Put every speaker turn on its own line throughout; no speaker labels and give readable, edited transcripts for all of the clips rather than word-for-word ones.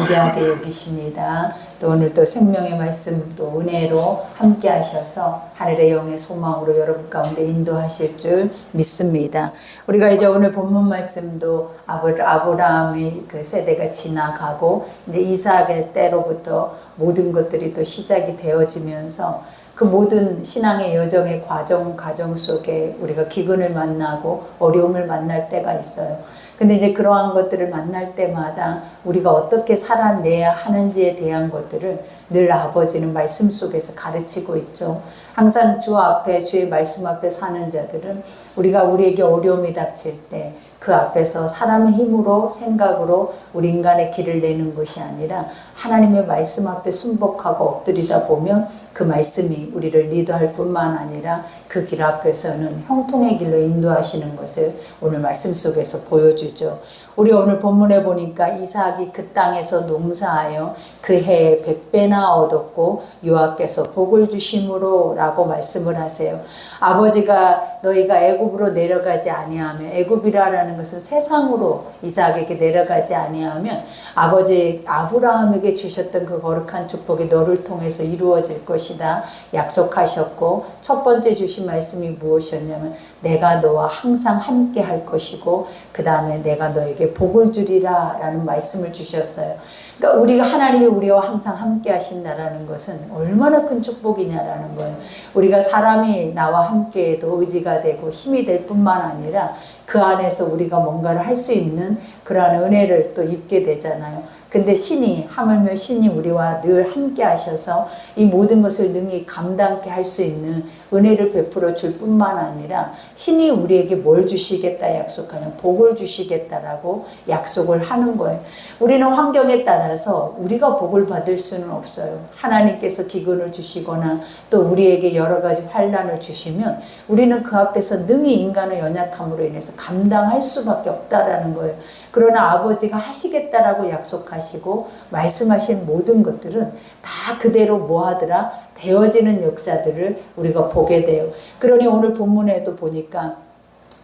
귀하게 여기십니다. 또 오늘 또 생명의 말씀 또 은혜로 함께 하셔서 하늘의 영의 소망으로 여러분 가운데 인도하실 줄 믿습니다. 우리가 이제 오늘 본문 말씀도 아브라함의 그 세대가 지나가고 이제 이삭의 때로부터 모든 것들이 또 시작이 되어지면서 그 모든 신앙의 여정의 과정 속에 우리가 기근을 만나고 어려움을 만날 때가 있어요. 근데 이제 그러한 것들을 만날 때마다 우리가 어떻게 살아내야 하는지에 대한 것들을 늘 아버지는 말씀 속에서 가르치고 있죠. 항상 주 앞에, 주의 말씀 앞에 사는 자들은 우리가 우리에게 어려움이 닥칠 때 그 앞에서 사람의 힘으로 생각으로 우리 인간의 길을 내는 것이 아니라 하나님의 말씀 앞에 순복하고 엎드리다 보면 그 말씀이 우리를 리드할 뿐만 아니라 그 길 앞에서는 형통의 길로 인도하시는 것을 오늘 말씀 속에서 보여주죠. 우리 오늘 본문에 보니까 이삭이 그 땅에서 농사하여 그 해에 100배나 얻었고 여호와께서 복을 주심으로 라고 말씀을 하세요. 아버지가 너희가 애굽으로 내려가지 아니하면, 애굽이라는 것은 세상으로 이삭에게 내려가지 아니하면 아버지 아브라함에게 주셨던 그 거룩한 축복이 너를 통해서 이루어질 것이다 약속하셨고, 첫 번째 주신 말씀이 무엇이었냐면 내가 너와 항상 함께 할 것이고 그 다음에 내가 너에게 복을 주리라 라는 말씀을 주셨어요. 그러니까 우리가 하나님이 우리와 항상 함께 하신다라는 것은 얼마나 큰 축복이냐라는 거예요. 우리가 사람이 나와 함께해도 의지가 되고 힘이 될 뿐만 아니라 그 안에서 우리가 뭔가를 할 수 있는 그러한 은혜를 또 입게 되잖아요. 근데 신이, 하물며 신이 우리와 늘 함께 하셔서 이 모든 것을 능히 감당케 할 수 있는 은혜를 베풀어 줄 뿐만 아니라 신이 우리에게 뭘 주시겠다 약속하냐, 복을 주시겠다라고 약속을 하는 거예요. 우리는 환경에 따라서 우리가 복을 받을 수는 없어요. 하나님께서 기근을 주시거나 또 우리에게 여러 가지 환난을 주시면 우리는 그 앞에서 능히 인간의 연약함으로 인해서 감당할 수밖에 없다라는 거예요. 그러나 아버지가 하시겠다라고 약속하시고 말씀하신 모든 것들은 다 그대로 뭐하더라? 되어지는 역사들을 우리가 보게 돼요. 그러니 오늘 본문에도 보니까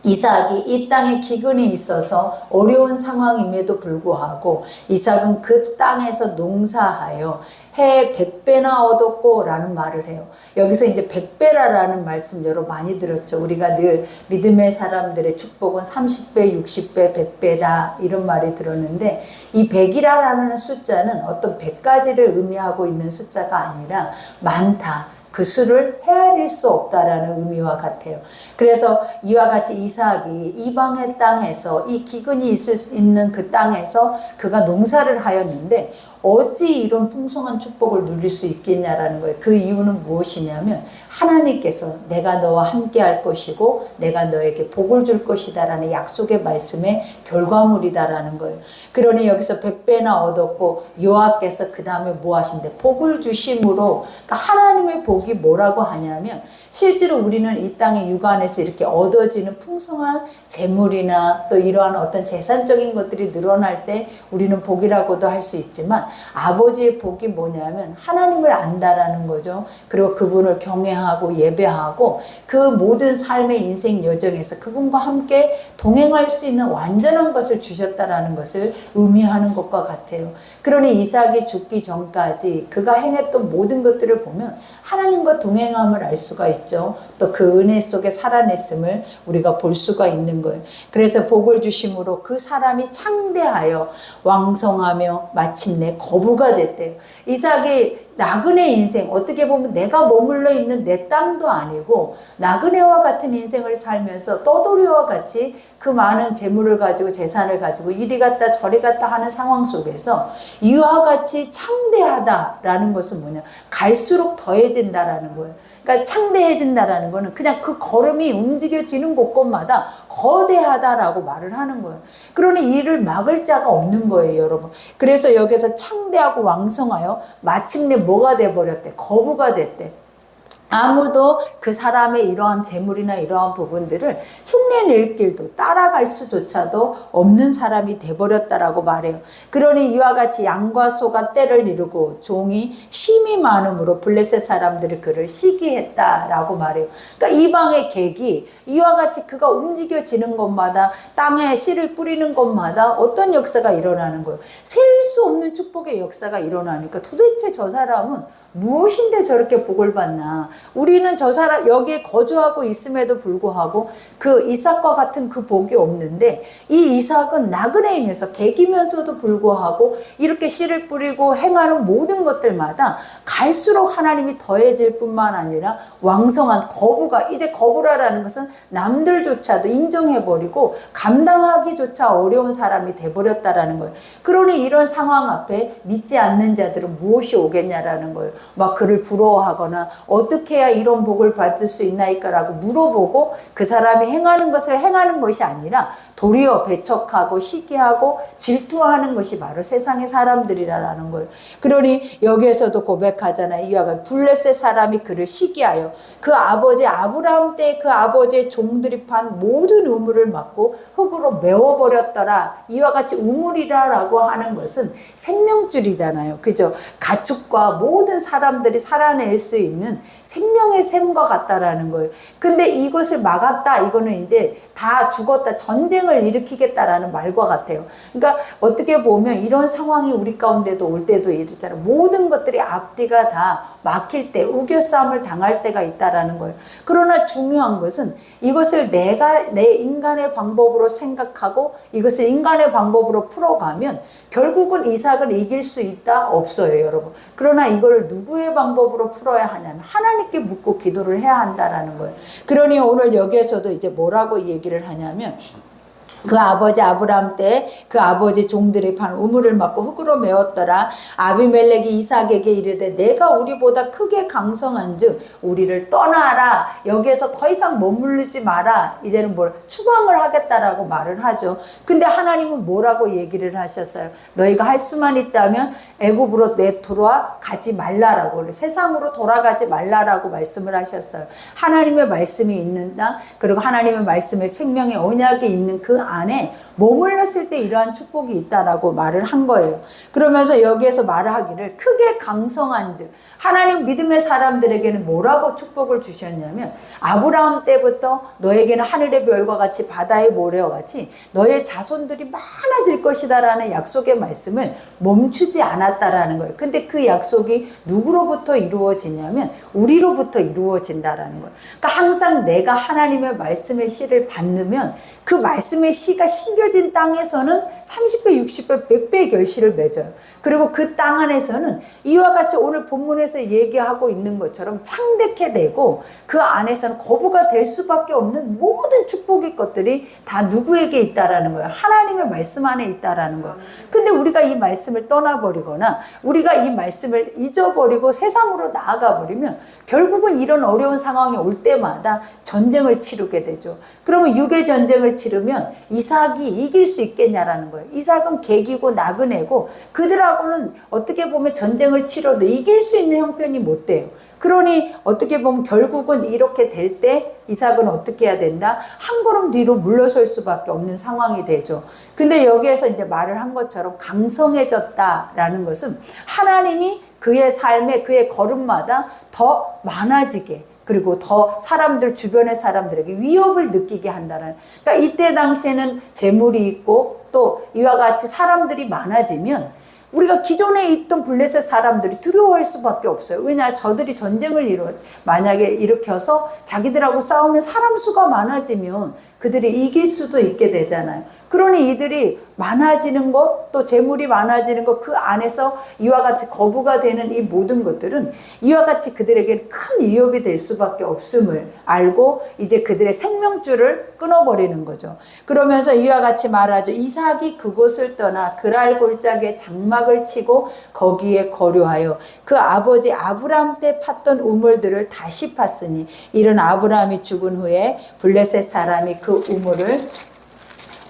이삭이 이 땅에 기근이 있어서 어려운 상황임에도 불구하고 이삭은 그 땅에서 농사하여 해에 100배나 얻었고 라는 말을 해요. 여기서 이제 100배라는 말씀 여러 많이 들었죠. 우리가 늘 믿음의 사람들의 축복은 30배, 60배, 100배다 이런 말이 들었는데 이 100이라는 숫자는 어떤 100가지를 의미하고 있는 숫자가 아니라 많다. 그 수를 헤아릴 수 없다라는 의미와 같아요. 그래서 이와 같이 이삭이 이방의 땅에서 이 기근이 있는 그 땅에서 그가 농사를 하였는데 어찌 이런 풍성한 축복을 누릴 수 있겠냐라는 거예요. 그 이유는 무엇이냐면 하나님께서 내가 너와 함께 할 것이고 내가 너에게 복을 줄 것이다 라는 약속의 말씀의 결과물이다라는 거예요. 그러니 여기서 100배나 얻었고 여호와께서 그 다음에 뭐 하신대? 복을 주심으로. 그러니까 하나님의 복이 뭐라고 하냐면 실제로 우리는 이 땅의 육안에서 이렇게 얻어지는 풍성한 재물이나 또 이러한 어떤 재산적인 것들이 늘어날 때 우리는 복이라고도 할 수 있지만 아버지의 복이 뭐냐면 하나님을 안다라는 거죠. 그리고 그분을 경외하고 예배하고 그 모든 삶의 인생 여정에서 그분과 함께 동행할 수 있는 완전한 것을 주셨다라는 것을 의미하는 것과 같아요. 그러니 이삭이 죽기 전까지 그가 행했던 모든 것들을 보면 하나님과 동행함을 알 수가 있죠. 또 그 은혜 속에 살아냈음을 우리가 볼 수가 있는 거예요. 그래서 복을 주심으로 그 사람이 창대하여 왕성하며 마침내 거부가 됐대요. 이삭이 나그네 인생, 어떻게 보면 내가 머물러 있는 내 땅도 아니고 나그네와 같은 인생을 살면서 떠돌이와 같이 그 많은 재물을 가지고 재산을 가지고 이리 갔다 저리 갔다 하는 상황 속에서 이와 같이 창대하다라는 것은 뭐냐? 갈수록 더해진다라는 거예요. 그러니까 창대해진다라는 거는 그냥 그 걸음이 움직여지는 곳곳마다 거대하다라고 말을 하는 거예요. 그러니 이를 막을 자가 없는 거예요, 여러분. 그래서 여기서 창대하고 왕성하여 마침내 뭐가 돼버렸대? 거부가 됐대. 아무도 그 사람의 이러한 재물이나 이러한 부분들을 흉내낼 길도 따라갈 수조차도 없는 사람이 돼버렸다라고 말해요. 그러니 이와 같이 양과 소가 때를 이루고 종이 힘이 많음으로 블레셋 사람들이 그를 시기했다라고 말해요. 그러니까 이방의 객이 이와 같이 그가 움직여지는 것마다 땅에 씨를 뿌리는 것마다 어떤 역사가 일어나는 거예요. 셀 수 없는 축복의 역사가 일어나니까 도대체 저 사람은 무엇인데 저렇게 복을 받나. 우리는 저 사람 여기에 거주하고 있음에도 불구하고 그 이삭과 같은 그 복이 없는데, 이 이삭은 나그네이면서 객이면서도 불구하고 이렇게 씨를 뿌리고 행하는 모든 것들마다 갈수록 하나님이 더해질 뿐만 아니라 왕성한 거부가, 이제 거부라라는 것은 남들조차도 인정해버리고 감당하기조차 어려운 사람이 돼버렸다라는 거예요. 그러니 이런 상황 앞에 믿지 않는 자들은 무엇이 오겠냐라는 거예요. 막 그를 부러워하거나 어떻게 해야 이런 복을 받을 수 있나이까라고 물어보고 그 사람이 행하는 것을 행하는 것이 아니라 도리어 배척하고 시기하고 질투하는 것이 바로 세상의 사람들이라는 거예요. 그러니 여기에서도 고백하잖아요. 이와 같이 블레셋 사람이 그를 시기하여 그 아버지 아브라함 때 그 아버지의 종들이 판 모든 우물을 막고 흙으로 메워버렸더라. 이와 같이 우물이라고 하는 것은 생명줄이잖아요. 그죠? 가축과 모든 사람들이 살아낼 수 있는 생명의 샘과 같다라는 거예요. 근데 이것을 막았다, 이거는 이제 다 죽었다, 전쟁을 일으키겠다라는 말과 같아요. 그러니까 어떻게 보면 이런 상황이 우리 가운데도 올 때도 이랬잖아요. 모든 것들이 앞뒤가 다 막힐 때, 우겨싸움을 당할 때가 있다라는 거예요. 그러나 중요한 것은 이것을 내가 내 인간의 방법으로 생각하고 이것을 인간의 방법으로 풀어가면 결국은 이삭을 이길 수 있다? 없어요, 여러분. 그러나 이걸 누구의 방법으로 풀어야 하냐면 하나님께 묻고 기도를 해야 한다라는 거예요. 그러니 오늘 여기에서도 이제 뭐라고 얘기를 하냐면, 그 아버지 아브라함 때 그 아버지 종들이 판 우물을 막고 흙으로 메웠더라. 아비멜렉이 이삭에게 이르되 내가 우리보다 크게 강성한즉 우리를 떠나라. 여기에서 더 이상 머무르지 마라. 이제는 뭘 추방을 하겠다라고 말을 하죠. 근데 하나님은 뭐라고 얘기를 하셨어요? 너희가 할 수만 있다면 애굽으로 돌아와 가지 말라라고, 세상으로 돌아가지 말라라고 말씀을 하셨어요. 하나님의 말씀이 있는 땅, 그리고 하나님의 말씀에 생명의 언약이 있는 그 안에 머물렀을 때 이러한 축복이 있다라고 말을 한 거예요. 그러면서 여기에서 말을 하기를 크게 강성한즉, 하나님 믿음의 사람들에게는 뭐라고 축복을 주셨냐면 아브라함 때부터 너에게는 하늘의 별과 같이 바다의 모래와 같이 너의 자손들이 많아질 것이다라는 약속의 말씀을 멈추지 않았다라는 거예요. 근데 그 약속이 누구로부터 이루어지냐면 우리로부터 이루어진다라는 거예요. 그러니까 항상 내가 하나님의 말씀의 씨를 받으면 그 말씀의 씨가 심겨진 땅에서는 30배, 60배, 100배의 결실을 맺어요. 그리고 그 땅 안에서는 이와 같이 오늘 본문에서 얘기하고 있는 것처럼 창대케 되고 그 안에서는 거부가 될 수밖에 없는 모든 축복의 것들이 다 누구에게 있다라는 거예요. 하나님의 말씀 안에 있다라는 거예요. 근데 우리가 이 말씀을 떠나버리거나 우리가 이 말씀을 잊어버리고 세상으로 나아가 버리면 결국은 이런 어려운 상황이 올 때마다 전쟁을 치르게 되죠. 그러면 육의 전쟁을 치르면 이삭이 이길 수 있겠냐라는 거예요. 이삭은 객이고 나그네고 그들하고는 어떻게 보면 전쟁을 치러도 이길 수 있는 형편이 못 돼요. 그러니 어떻게 보면 결국은 이렇게 될 때 이삭은 어떻게 해야 된다? 한 걸음 뒤로 물러설 수밖에 없는 상황이 되죠. 근데 여기에서 이제 말을 한 것처럼 강성해졌다라는 것은 하나님이 그의 삶에 그의 걸음마다 더 많아지게, 그리고 더 사람들, 주변의 사람들에게 위협을 느끼게 한다는. 그러니까 이때 당시에는 재물이 있고 또 이와 같이 사람들이 많아지면 우리가 기존에 있던 블레셋 사람들이 두려워할 수밖에 없어요. 왜냐, 저들이 전쟁을 만약에 일으켜서 자기들하고 싸우면 사람 수가 많아지면 그들이 이길 수도 있게 되잖아요. 그러니 이들이 많아지는 것, 또 재물이 많아지는 것, 그 안에서 이와 같이 거부가 되는 이 모든 것들은 이와 같이 그들에게 큰 위협이 될 수밖에 없음을 알고 이제 그들의 생명줄을 끊어버리는 거죠. 그러면서 이와 같이 말하죠. 이삭이 그곳을 떠나 그랄 골짜기에 장막을 치고 거기에 거류하여 그 아버지 아브라함 때 팠던 우물들을 다시 팠으니 이런 아브라함이 죽은 후에 블레셋 사람이 그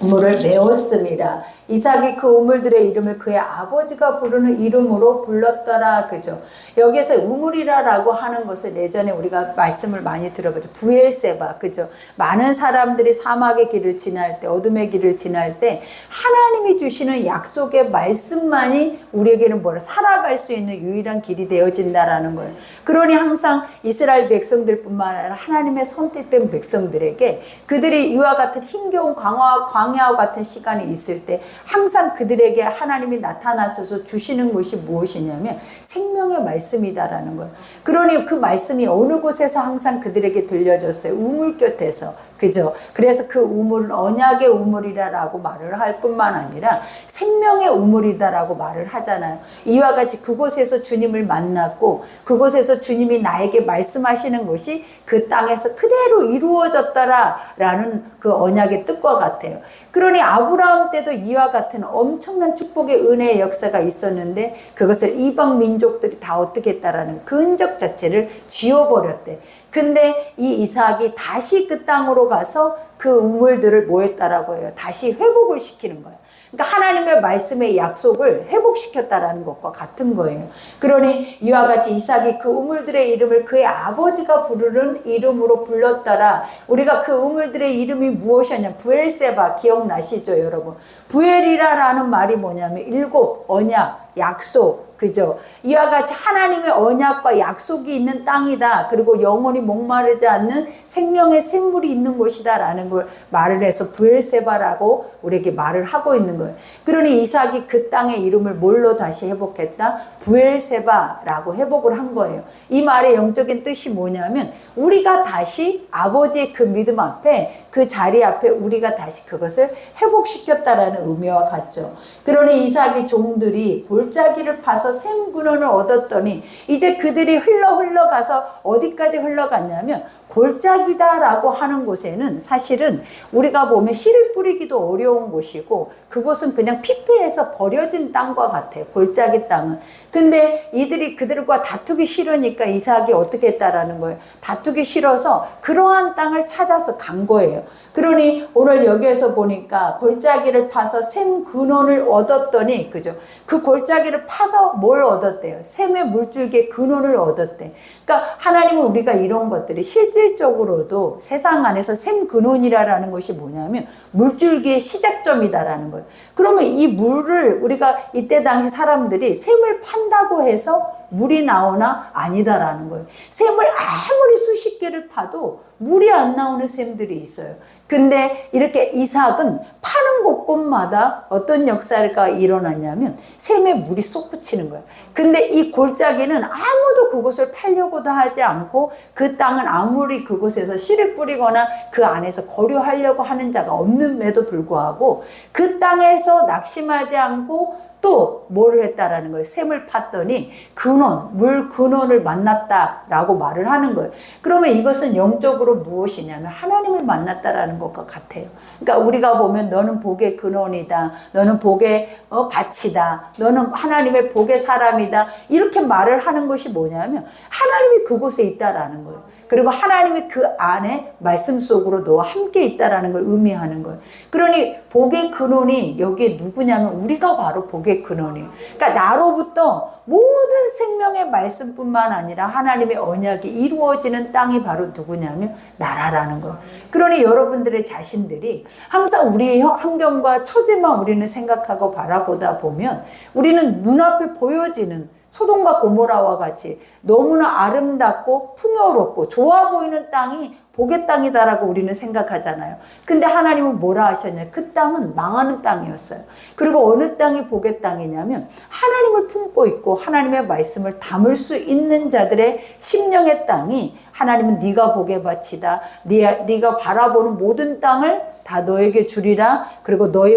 우물을 메웠습니다. 이삭이 그 우물들의 이름을 그의 아버지가 부르는 이름으로 불렀더라. 그죠? 여기서 우물이라고 하는 것을 예전에 우리가 말씀을 많이 들어보죠. 부엘세바. 그죠? 많은 사람들이 사막의 길을 지날 때, 어둠의 길을 지날 때 하나님이 주시는 약속의 말씀만이 우리에게는 뭐라 살아갈 수 있는 유일한 길이 되어진다라는 거예요. 그러니 항상 이스라엘 백성들뿐만 아니라 하나님의 선택된 백성들에게 그들이 이와 같은 힘겨운 광야와 같은 시간이 있을 때 항상 그들에게 하나님이 나타나셔서 주시는 것이 무엇이냐면 생명의 말씀이다라는 거예요. 그러니 그 말씀이 어느 곳에서 항상 그들에게 들려졌어요. 우물 곁에서. 그죠? 그래서 그 우물은 언약의 우물이라고 말을 할 뿐만 아니라 생명의 우물이다라고 말을 하잖아요. 이와 같이 그곳에서 주님을 만났고 그곳에서 주님이 나에게 말씀하시는 것이 그 땅에서 그대로 이루어졌다라는 그 언약의 뜻과 같아요. 그러니 아브라함 때도 이와 같은 엄청난 축복의 은혜의 역사가 있었는데 그것을 이방 민족들이 다 어떻게 했다라는 그 흔적 자체를 지워버렸대. 근데 이 이삭이 다시 그 땅으로 가서 그 우물들을 뭐 했다라고 해요? 다시 회복을 시키는 거예요. 그러니까 하나님의 말씀의 약속을 회복시켰다라는 것과 같은 거예요. 그러니 이와 같이 이삭이 그 우물들의 이름을 그의 아버지가 부르는 이름으로 불렀더라. 우리가 그 우물들의 이름이 무엇이었냐? 부엘세바 기억나시죠, 여러분? 부엘이라는 말이 뭐냐면 일곱 언약, 약속. 그죠? 이와 같이 하나님의 언약과 약속이 있는 땅이다. 그리고 영원히 목마르지 않는 생명의 샘물이 있는 곳이다 라는 걸 말을 해서 부엘세바라고 우리에게 말을 하고 있는 거예요. 그러니 이삭이 그 땅의 이름을 뭘로 다시 회복했다? 부엘세바라고 회복을 한 거예요. 이 말의 영적인 뜻이 뭐냐면 우리가 다시 아버지의 그 믿음 앞에 그 자리 앞에 우리가 다시 그것을 회복시켰다라는 의미와 같죠. 그러니 이삭이 종들이 골짜기를 파서 샘 근원을 얻었더니 이제 그들이 흘러가서 어디까지 흘러갔냐면 골짜기다라고 하는 곳에는 사실은 우리가 보면 씨를 뿌리기도 어려운 곳이고 그곳은 그냥 피폐해서 버려진 땅과 같아요. 골짜기 땅은. 근데 이들이 그들과 다투기 싫으니까 이삭이 어떻게 했다라는 거예요. 다투기 싫어서 그러한 땅을 찾아서 간 거예요. 그러니 오늘 여기에서 보니까 골짜기를 파서 샘 근원을 얻었더니 그죠? 그 골짜기를 파서 뭘 얻었대요? 샘의 물줄기의 근원을 얻었대. 그러니까 하나님은 우리가 이런 것들이 실질적으로도 세상 안에서 샘 근원이라는 것이 뭐냐면 물줄기의 시작점이다라는 거예요. 그러면 이 물을 우리가 이때 당시 사람들이 샘을 판다고 해서 물이 나오나? 아니다라는 거예요. 샘을 아무리 수십 개를 파도 물이 안 나오는 샘들이 있어요. 근데 이렇게 이삭은 파는 곳곳마다 어떤 역사가 일어났냐면 샘에 물이 솟구치는 거예요. 근데 이 골짜기는 아무도 그곳을 팔려고도 하지 않고 그 땅은 아무리 그곳에서 씨를 뿌리거나 그 안에서 거류하려고 하는 자가 없는데도 불구하고 그 땅에서 낙심하지 않고 또 뭐를 했다라는 거예요. 샘을 팠더니 근원, 물 근원을 만났다라고 말을 하는 거예요. 그러면 이것은 영적으로 무엇이냐면 하나님을 만났다라는 것과 같아요. 그러니까 우리가 보면 너는 복의 근원이다. 너는 복의 밭이다. 너는 하나님의 복의 사람이다. 이렇게 말을 하는 것이 뭐냐면 하나님이 그곳에 있다라는 거예요. 그리고 하나님이 그 안에 말씀 속으로 너와 함께 있다라는 걸 의미하는 거예요. 그러니 복의 근원이 여기에 누구냐면 우리가 바로 복의 근원이에요. 그러니까 나로부터 모든 생명의 말씀뿐만 아니라 하나님의 언약이 이루어지는 땅이 바로 누구냐면 나라라는 거예요. 그러니 여러분들의 자신들이 항상 우리의 환경과 처지만 우리는 생각하고 바라보다 보면 우리는 눈앞에 보여지는 소돔과 고모라와 같이 너무나 아름답고 풍요롭고 좋아 보이는 땅이 복의 땅이다라고 우리는 생각하잖아요. 근데 하나님은 뭐라 하셨냐? 그 땅은 망하는 땅이었어요. 그리고 어느 땅이 복의 땅이냐면 하나님을 품고 있고 하나님의 말씀을 담을 수 있는 자들의 심령의 땅이 하나님은 네가 복의 밭이다. 네가 바라보는 모든 땅을 다 너에게 주리라. 그리고 너의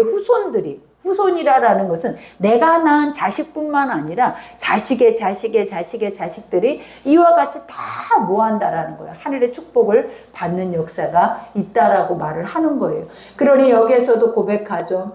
후손이라는 것은 내가 낳은 자식뿐만 아니라 자식의 자식들이 이와 같이 다 뭐한다라는 거예요. 하늘의 축복을 받는 역사가 있다라고 말을 하는 거예요. 그러니 여기에서도 고백하죠.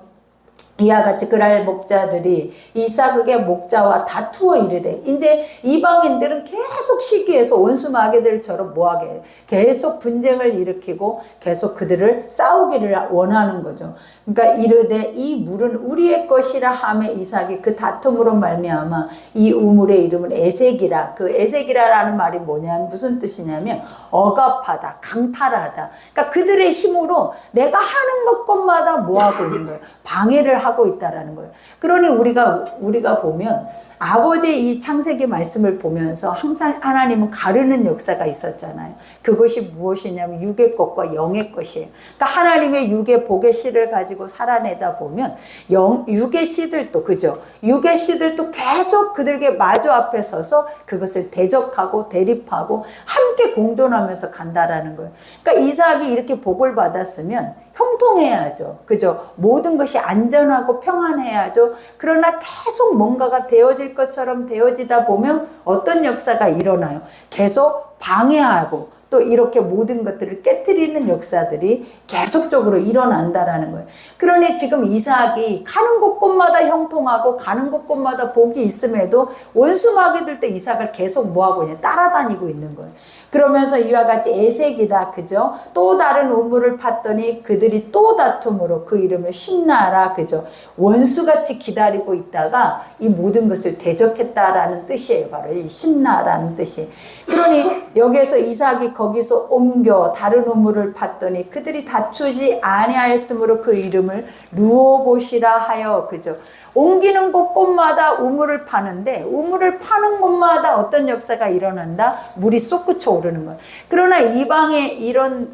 이와 같이 그랄 목자들이 이삭의 목자와 다투어 이르되, 이제 이방인들은 계속 시기해서 원수 마귀들처럼 뭐하게 해요? 계속 분쟁을 일으키고 계속 그들을 싸우기를 원하는 거죠. 그러니까 이르되 이 물은 우리의 것이라 하며 이삭이 그 다툼으로 말미암아 이 우물의 이름은 에색이라. 그 에색이라라는 말이 뭐냐면 무슨 뜻이냐면 억압하다, 강탈하다. 그러니까 그들의 힘으로 내가 하는 것마다 뭐하고 있는 거예요? 방해를 하고 있다라는 거예요. 그러니 우리가 보면 아버지의 이 창세기 말씀을 보면서 항상 하나님은 가르는 역사가 있었잖아요. 그것이 무엇이냐면 육의 것과 영의 것이에요. 그러니까 하나님의 육의 복의 씨를 가지고 살아내다 보면 육의 씨들도, 그죠? 육의 씨들도 계속 그들에게 마주 앞에 서서 그것을 대적하고 대립하고 함께 공존하면서 간다라는 거예요. 그러니까 이삭이 이렇게 복을 받았으면 형통해야죠. 그죠? 모든 것이 안전하고 평안해야죠. 그러나 계속 뭔가가 되어질 것처럼 되어지다 보면 어떤 역사가 일어나요? 계속 방해하고 또 이렇게 모든 것들을 깨트리는 역사들이 계속적으로 일어난다라는 거예요. 그러니 지금 이삭이 가는 곳곳마다 형통하고 가는 곳곳마다 복이 있음에도 원수 마귀들 때 이삭을 계속 뭐하고 있냐? 따라다니고 있는 거예요. 그러면서 이와 같이 에색이다. 그죠? 또 다른 우물을 팠더니 그들이 또 다툼으로 그 이름을 신나라. 그죠? 원수같이 기다리고 있다가 이 모든 것을 대적했다라는 뜻이에요. 바로 이 신나라는 뜻이. 그러니 여기에서 이삭이 거기서 옮겨 다른 우물을 팠더니 그들이 다투지 아니하였으므로 그 이름을 르호봇이라 하여. 그죠? 옮기는 곳곳마다 우물을 파는데 우물을 파는 곳마다 어떤 역사가 일어난다? 물이 솟구쳐 오르는 거예요. 그러나 이방의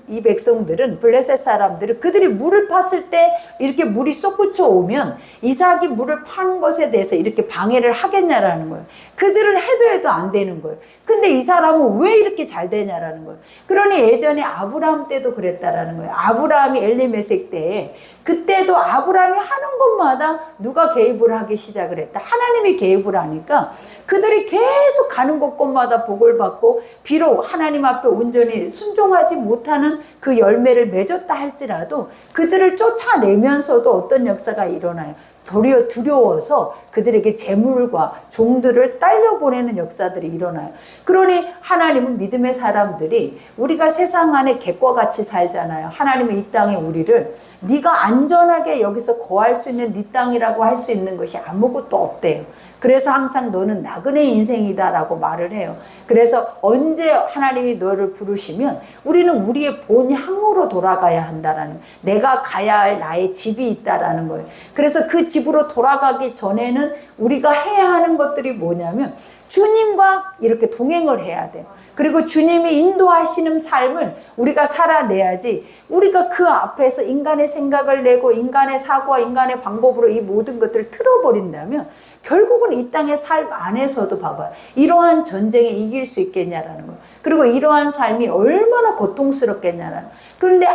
이 백성들은, 블레셋 사람들은 그들이 물을 팠을 때 이렇게 물이 솟구쳐 오면 이삭이 물을 파는 것에 대해서 이렇게 방해를 하겠냐라는 거예요. 그들은 해도 안 되는 거예요. 근데 이 사람은 왜 이렇게 잘 되냐라는 거예요. 그러니 예전에 아브라함 때도 그랬다라는 거예요. 아브라함이 엘리메섹 때에 그때도 아브라함이 하는 것마다 누가 개입을 하기 시작을 했다. 하나님이 개입을 하니까 그들이 계속 가는 곳곳마다 복을 받고, 비록 하나님 앞에 온전히 순종하지 못하는 그 열매를 맺었다 할지라도 그들을 쫓아내면서도 어떤 역사가 일어나요? 도리어 두려워서 그들에게 재물과 종들을 딸려보내는 역사들이 일어나요. 그러니 하나님은 믿음의 사람들이, 우리가 세상 안에 객과 같이 살잖아요. 하나님은 이 땅에 우리를 네가 안전하게 여기서 거할 수 있는 네 땅이라고 할 수 있는 것이 아무것도 없대요. 그래서 항상 너는 나그네 인생이다라고 말을 해요. 그래서 언제 하나님이 너를 부르시면 우리는 우리의 본향으로 돌아가야 한다라는, 내가 가야 할 나의 집이 있다라는 거예요. 그래서 그 집으로 돌아가기 전에는 우리가 해야 하는 것들이 뭐냐면 주님과 이렇게 동행을 해야 돼요. 그리고 주님이 인도하시는 삶을 우리가 살아내야지, 우리가 그 앞에서 인간의 생각을 내고 인간의 사고와 인간의 방법으로 이 모든 것들을 틀어버린다면 결국은 이 땅의 삶 안에서도 봐봐요. 이러한 전쟁에 이길 수 있겠냐라는 거예요. 그리고 이러한 삶이 얼마나 고통스럽겠냐라는 거예요. 그런데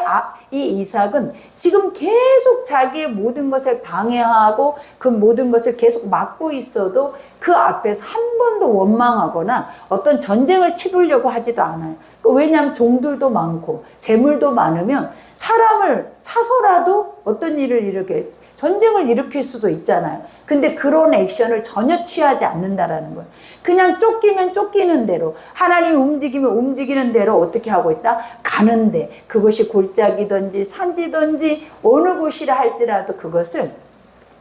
이 이삭은 지금 계속 자기의 모든 것을 방해하고 그 모든 것을 계속 막고 있어도 그 앞에서 한 번도 원망하거나 어떤 전쟁을 치르려고 하지도 않아요. 왜냐하면 종들도 많고 재물도 많으면 사람을 사서라도 어떤 일을 이렇게 전쟁을 일으킬 수도 있잖아요. 근데 그런 액션을 전혀 취하지 않는다라는 거예요. 그냥 쫓기면 쫓기는 대로, 하나님이 움직이면 움직이는 대로 어떻게 하고 있다? 가는데, 그것이 골짜기든지 산지든지 어느 곳이라 할지라도 그것을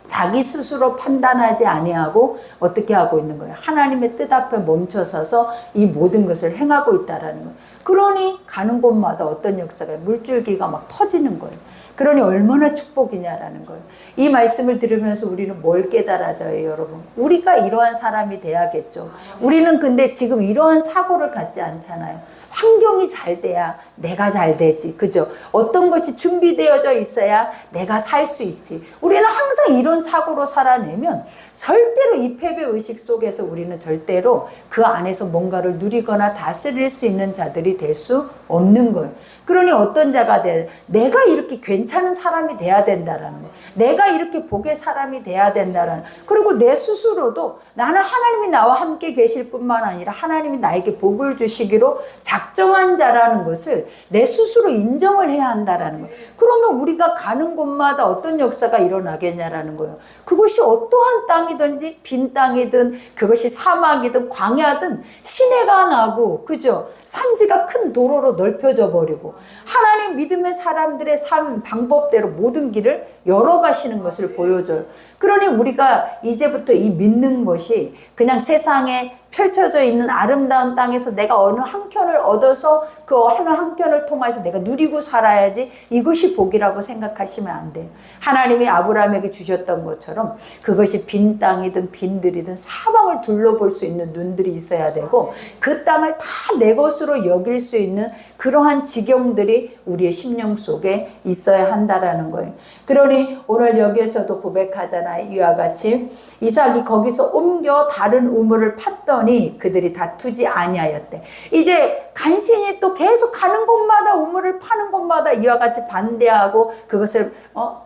자기 스스로 판단하지 아니하고 어떻게 하고 있는 거예요? 하나님의 뜻 앞에 멈춰서서 이 모든 것을 행하고 있다라는 거예요. 그러니 가는 곳마다 어떤 역사가, 물줄기가 막 터지는 거예요. 그러니 얼마나 축복이냐라는 거예요. 이 말씀을 들으면서 우리는 뭘 깨달아져요, 여러분? 우리가 이러한 사람이 돼야겠죠. 우리는 근데 지금 이러한 사고를 갖지 않잖아요. 환경이 잘 돼야 내가 잘 되지, 그죠? 어떤 것이 준비되어져 있어야 내가 살 수 있지. 우리는 항상 이런 사고로 살아내면 절대로 이 패배의식 속에서 우리는 절대로 그 안에서 뭔가를 누리거나 다스릴 수 있는 자들이 될 수 없는 거예요. 그러니 어떤 자가 돼야, 내가 이렇게 괜찮은 사람이 돼야 된다라는 거예요. 내가 이렇게 복의 사람이 돼야 된다라는 거예요. 그리고 내 스스로도 나는 하나님이 나와 함께 계실 뿐만 아니라 하나님이 나에게 복을 주시기로 작정한 자라는 것을 내 스스로 인정을 해야 한다라는 거예요. 그러면 우리가 가는 곳마다 어떤 역사가 일어나겠냐라는 거예요. 거예요. 그것이 어떠한 땅이든지 빈 땅이든 그것이 사막이든 광야든 시내가 나고 그죠? 산지가 큰 도로로 넓혀져 버리고 하나님 믿음의 사람들의 삶 방법대로 모든 길을 열어가시는 것을 보여줘요. 그러니 우리가 이제부터 이 믿는 것이 그냥 세상에 펼쳐져 있는 아름다운 땅에서 내가 어느 한 켠을 얻어서 그 어느 한 켠을 통해서 내가 누리고 살아야지 이것이 복이라고 생각하시면 안 돼요. 하나님이 아브라함에게 주셨던 것처럼 그것이 빈 땅이든 빈들이든 사방을 둘러볼 수 있는 눈들이 있어야 되고 그 땅을 다 내 것으로 여길 수 있는 그러한 지경들이 우리의 심령 속에 있어야 한다라는 거예요. 그러니 오늘 여기에서도 고백하잖아요. 이와 같이 이삭이 거기서 옮겨 다른 우물을 팠더니 그들이 다투지 아니하였대. 이제 간신히 또 계속 가는 곳마다 우물을 파는 곳마다 이와 같이 반대하고 그것을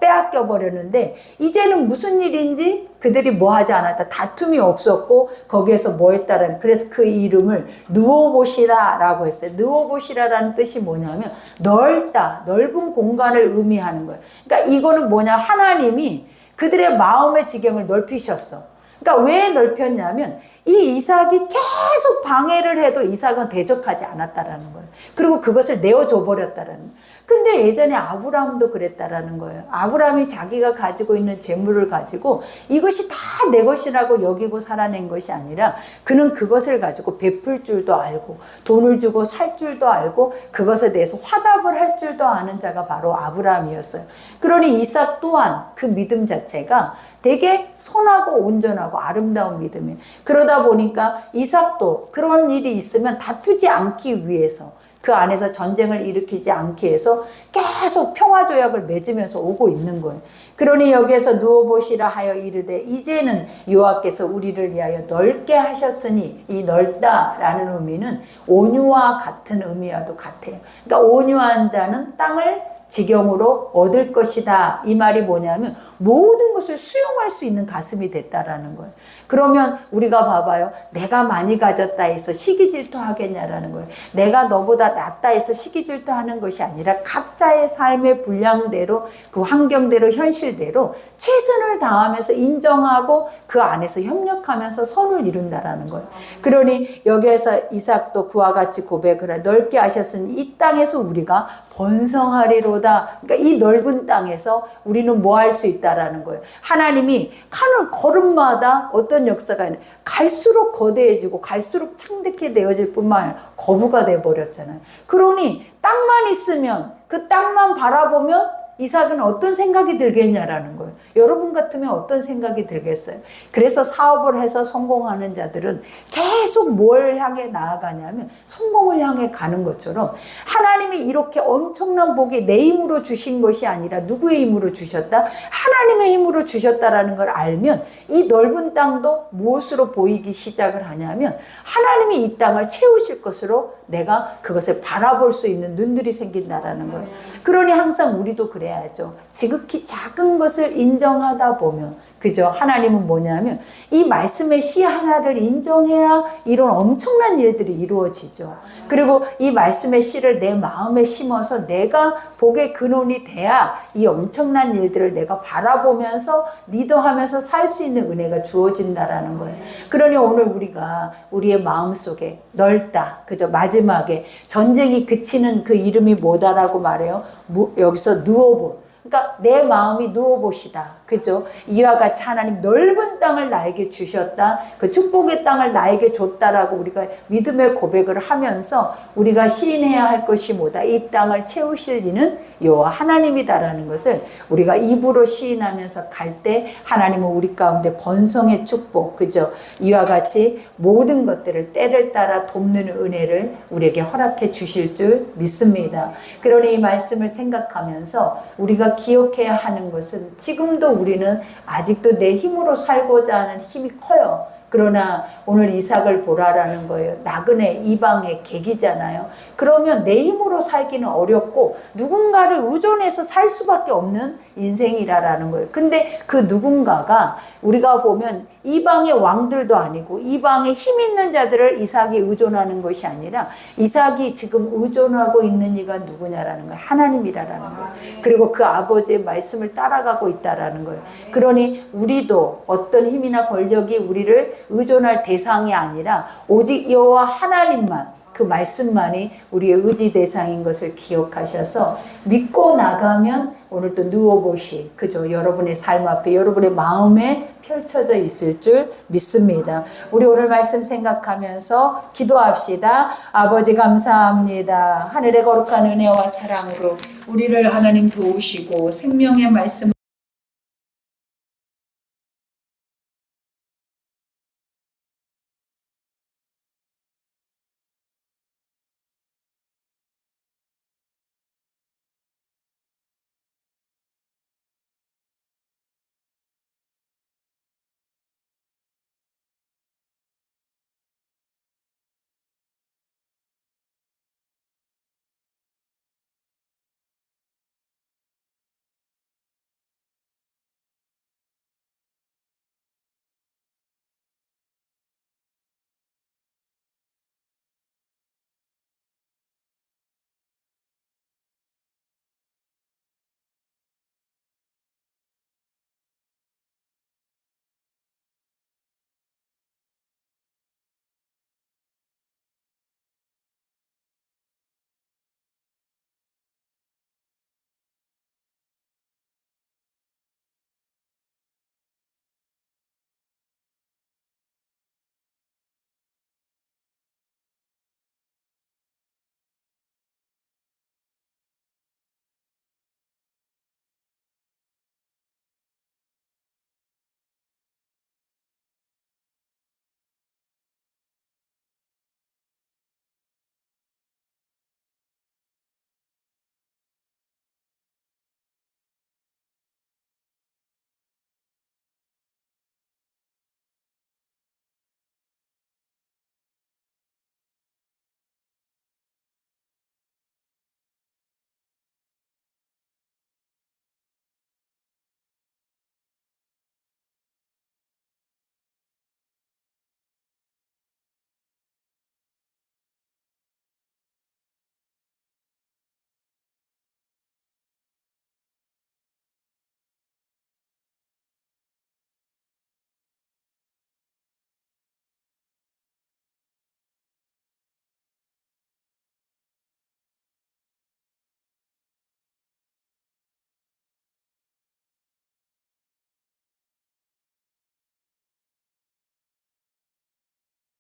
빼앗겨 버렸는데 이제는 무슨 일인지 그들이 뭐 하지 않았다. 다툼이 없었고 거기에서 뭐 했다라는, 그래서 그 이름을 느오봇이라 라고 했어요. 느오봇이라라는 뜻이 뭐냐면 넓다, 넓은 공간을 의미하는 거예요. 그러니까 이거는 뭐냐, 하나님이 그들의 마음의 지경을 넓히셨어. 그러니까 왜 넓혔냐면 이 이삭이 계속 방해를 해도 이삭은 대적하지 않았다라는 거예요. 그리고 그것을 내어줘 버렸다라는 거예요. 근데 예전에 아브라함도 그랬다라는 거예요. 아브라함이 자기가 가지고 있는 재물을 가지고 이것이 다 내 것이라고 여기고 살아낸 것이 아니라 그는 그것을 가지고 베풀 줄도 알고 돈을 주고 살 줄도 알고 그것에 대해서 화답을 할 줄도 아는 자가 바로 아브라함이었어요. 그러니 이삭 또한 그 믿음 자체가 되게 선하고 온전하고 아름다운 믿음이에요. 그러다 보니까 이삭도 그런 일이 있으면 다투지 않기 위해서 그 안에서 전쟁을 일으키지 않기 위해서 계속 평화조약을 맺으면서 오고 있는 거예요. 그러니 여기에서 느오봇이라 하여 이르되 이제는 여호와께서 우리를 위하여 넓게 하셨으니, 이 넓다라는 의미는 온유와 같은 의미와도 같아요. 그러니까 온유한 자는 땅을 지경으로 얻을 것이다. 이 말이 뭐냐면 모든 것을 수용할 수 있는 가슴이 됐다라는 거예요. 그러면 우리가 봐봐요. 내가 많이 가졌다 해서 시기질투 하겠냐라는 거예요. 내가 너보다 낫다 해서 시기질투 하는 것이 아니라 각자의 삶의 분량대로 그 환경대로 현실대로 최선을 다하면서 인정하고 그 안에서 협력하면서 선을 이룬다라는 거예요. 그러니 여기에서 이삭도 그와 같이 고백을 해. 넓게 하셨으니 이 땅에서 우리가 번성하리로. 그러니까 이 넓은 땅에서 우리는 뭐 할 수 있다라는 거예요. 하나님이 가는 걸음마다 어떤 역사가 있는, 갈수록 거대해지고 갈수록 창대하게 되어질 뿐만 아니라 거부가 돼버렸잖아요. 그러니 땅만 있으면, 그 땅만 바라보면 이삭은 어떤 생각이 들겠냐라는 거예요. 여러분 같으면 어떤 생각이 들겠어요? 그래서 사업을 해서 성공하는 자들은 계속 뭘 향해 나아가냐면 성공을 향해 가는 것처럼 하나님이 이렇게 엄청난 복이 내 힘으로 주신 것이 아니라 누구의 힘으로 주셨다? 하나님의 힘으로 주셨다라는 걸 알면 이 넓은 땅도 무엇으로 보이기 시작을 하냐면 하나님이 이 땅을 채우실 것으로 내가 그것을 바라볼 수 있는 눈들이 생긴다라는 거예요. 그러니 항상 우리도 그래야죠. 지극히 작은 것을 인정하다 보면, 그죠? 하나님은 뭐냐면 이 말씀의 씨 하나를 인정해야 이런 엄청난 일들이 이루어지죠. 그리고 이 말씀의 씨를 내 마음에 심어서 내가 복의 근원이 돼야 이 엄청난 일들을 내가 바라보면서 리더하면서 살 수 있는 은혜가 주어진다라는 거예요. 그러니 오늘 우리가 우리의 마음속에 넓다, 그죠? 마지막에 전쟁이 그치는 그 이름이 뭐다라고 말해요? 여기서 느오봇. 그러니까 내 마음이 느오봇이다. 그죠? 이와 같이 하나님 넓은 땅을 나에게 주셨다. 그 축복의 땅을 나에게 줬다라고 우리가 믿음의 고백을 하면서 우리가 시인해야 할 것이 뭐다. 이 땅을 채우실 이는 여호와 하나님이다라는 것을 우리가 입으로 시인하면서 갈 때 하나님은 우리 가운데 번성의 축복, 그죠? 이와 같이 모든 것들을 때를 따라 돕는 은혜를 우리에게 허락해 주실 줄 믿습니다. 그러니 이 말씀을 생각하면서 우리가 기억해야 하는 것은 지금도 우리는 아직도 내 힘으로 살고자 하는 힘이 커요. 그러나 오늘 이삭을 보라라는 거예요. 나그네 이방의 객이잖아요. 그러면 내 힘으로 살기는 어렵고 누군가를 의존해서 살 수밖에 없는 인생이라는 거예요. 근데 그 누군가가 우리가 보면 이방의 왕들도 아니고 이방의 힘 있는 자들을 이삭이 의존하는 것이 아니라 이삭이 지금 의존하고 있는 이가 누구냐라는 거예요. 하나님이라는 거예요. 그리고 그 아버지의 말씀을 따라가고 있다라는 거예요. 그러니 우리도 어떤 힘이나 권력이 우리를 의존할 대상이 아니라 오직 여호와 하나님만, 그 말씀만이 우리의 의지 대상인 것을 기억하셔서 믿고 나가면 오늘도 누워보시, 그죠? 여러분의 삶 앞에, 여러분의 마음에 펼쳐져 있을 줄 믿습니다. 우리 오늘 말씀 생각하면서 기도합시다. 아버지 감사합니다. 하늘의 거룩한 은혜와 사랑으로 우리를 하나님 도우시고 생명의 말씀